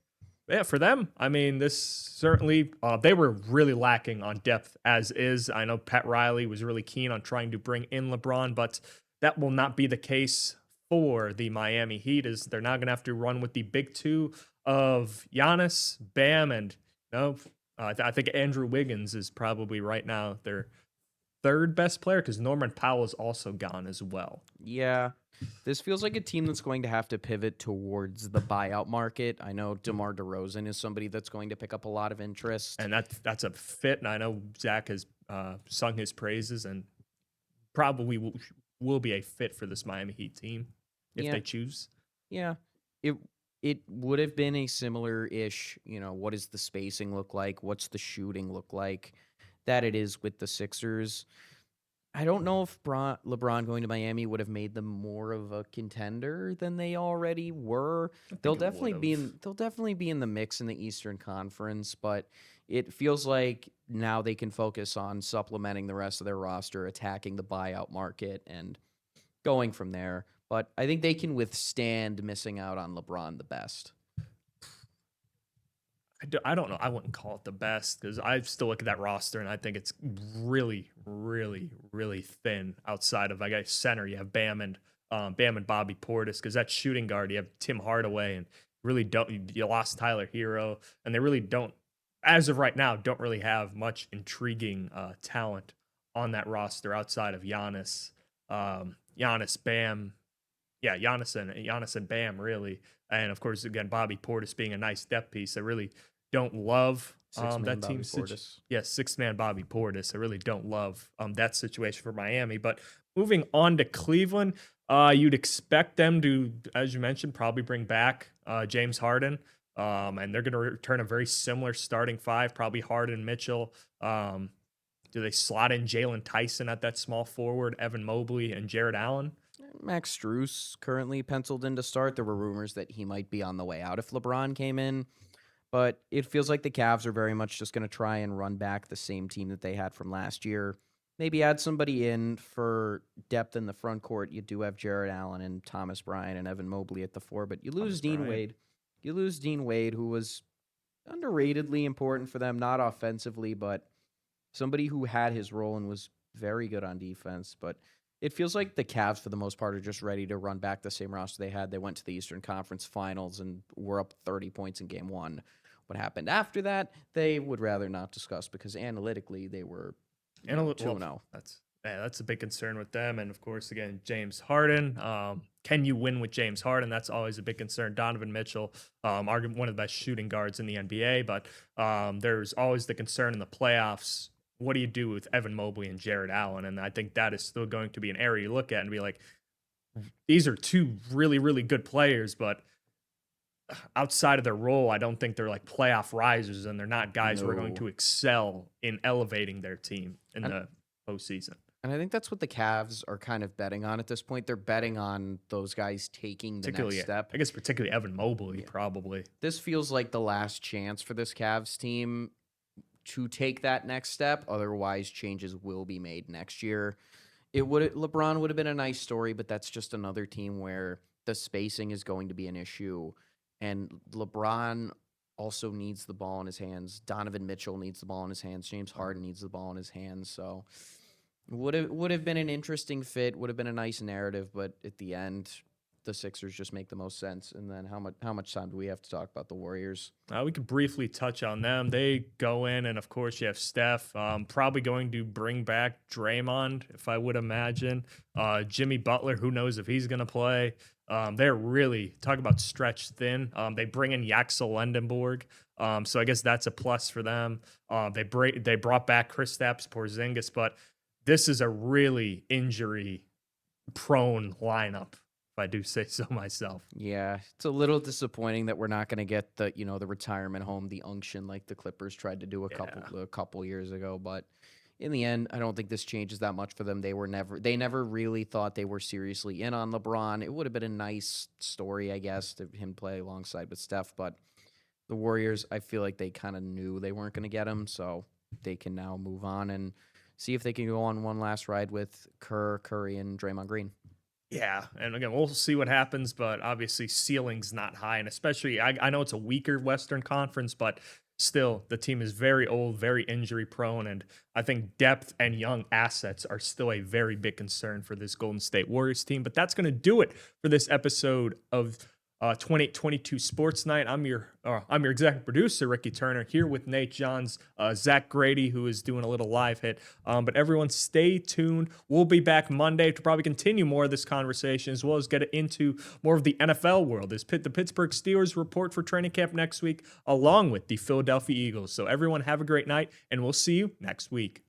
Yeah, for them, I mean, this certainly, they were really lacking on depth as is. I know Pat Riley was really keen on trying to bring in LeBron, but that will not be the case for the Miami Heat, as they're now going to have to run with the big 2 of Giannis, Bam, and I think Andrew Wiggins is probably right now their 3rd best player, because Norman Powell is also gone as well. Yeah, this feels like a team that's going to have to pivot towards the buyout market. I know DeMar DeRozan is somebody that's going to pick up a lot of interest. And that's a fit, and I know Zach has sung his praises and probably will be a fit for this Miami Heat team if they choose. Yeah, it would have been a similar-ish, what does the spacing look like? What's the shooting look like? That it is with the Sixers. I don't know if LeBron going to Miami would have made them more of a contender than they already were. They'll definitely be in the mix in the Eastern Conference, but it feels like now they can focus on supplementing the rest of their roster, attacking the buyout market, and going from there. But I think they can withstand missing out on LeBron the best. I don't know. I wouldn't call it the best, because I still look at that roster and I think it's really, really, really thin outside of, I guess, center. You have Bam and Bobby Portis, because that's shooting guard. You have Tim Hardaway, and you lost Tyler Hero, and they really don't, as of right now, don't really have much intriguing talent on that roster outside of Giannis, Bam. Yeah, Giannis and Bam, really. And, of course, again, Bobby Portis being a nice depth piece. I really don't love Six-man That Bobby team, Portis. six-man Bobby Portis. I really don't love that situation for Miami. But moving on to Cleveland, you'd expect them to, as you mentioned, probably bring back James Harden. And they're going to return a very similar starting five, probably Harden, Mitchell. Do they slot in Jalen Tyson at that small forward, Evan Mobley, and Jared Allen? Max Strus currently penciled in to start. There were rumors that he might be on the way out if LeBron came in. But it feels like the Cavs are very much just going to try and run back the same team that they had from last year. Maybe add somebody in for depth in the front court. You do have Jared Allen and Thomas Bryant and Evan Mobley at the four, but you lose Dean Wade. You lose Dean Wade, who was underratedly important for them, not offensively, but somebody who had his role and was very good on defense. But it feels like the Cavs, for the most part, are just ready to run back the same roster they had. They went to the Eastern Conference Finals and were up 30 points in Game 1. What happened after that, they would rather not discuss because analytically they were 2-0. That's a big concern with them. And of course, again, James Harden. Can you win with James Harden? That's always a big concern. Donovan Mitchell, arguably one of the best shooting guards in the NBA, but there's always the concern in the playoffs. What do you do with Evan Mobley and Jared Allen? And I think that is still going to be an area you look at and be like, these are two really, really good players, but outside of their role, I don't think they're like playoff risers, and they're not guys who are going to excel in elevating their team in the postseason. And I think that's what the Cavs are kind of betting on at this point. They're betting on those guys taking the next step. I guess particularly Evan Mobley, probably. This feels like the last chance for this Cavs team to take that next step. Otherwise, changes will be made next year. LeBron would have been a nice story, but that's just another team where the spacing is going to be an issue. And LeBron also needs the ball in his hands. Donovan Mitchell needs the ball in his hands. James Harden needs the ball in his hands. So would have been an interesting fit. Would have been a nice narrative. But at the end, the Sixers just make the most sense. And then how much time do we have to talk about the Warriors? We could briefly touch on them. They go in, and of course you have Steph. Probably going to bring back Draymond, if I would imagine. Jimmy Butler, who knows if he's going to play. They're really, talk about stretched thin. They bring in Yaxel Lendenborg, so I guess that's a plus for them. They brought back Kristaps Porzingis, but this is a really injury-prone lineup, if I do say so myself. Yeah, it's a little disappointing that we're not going to get the retirement home, the unction like the Clippers tried to do a couple years ago, but in the end, I don't think this changes that much for them. They never really thought they were seriously in on LeBron. It would have been a nice story, I guess, to him play alongside with Steph. But the Warriors, I feel like they kind of knew they weren't going to get him, so they can now move on and see if they can go on one last ride with Curry, and Draymond Green. Yeah, and again, we'll see what happens, but obviously ceiling's not high, and especially, I know it's a weaker Western Conference, but still, the team is very old, very injury prone, and I think depth and young assets are still a very big concern for this Golden State Warriors team. But that's going to do it for this episode of 2022 Sports Night. I'm your executive producer, Ricky Turner, here with Nate Johns, Zach Grady, who is doing a little live hit. But everyone stay tuned. We'll be back Monday to probably continue more of this conversation, as well as get into more of the NFL world. As the Pittsburgh Steelers report for training camp next week, along with the Philadelphia Eagles. So everyone have a great night, and we'll see you next week.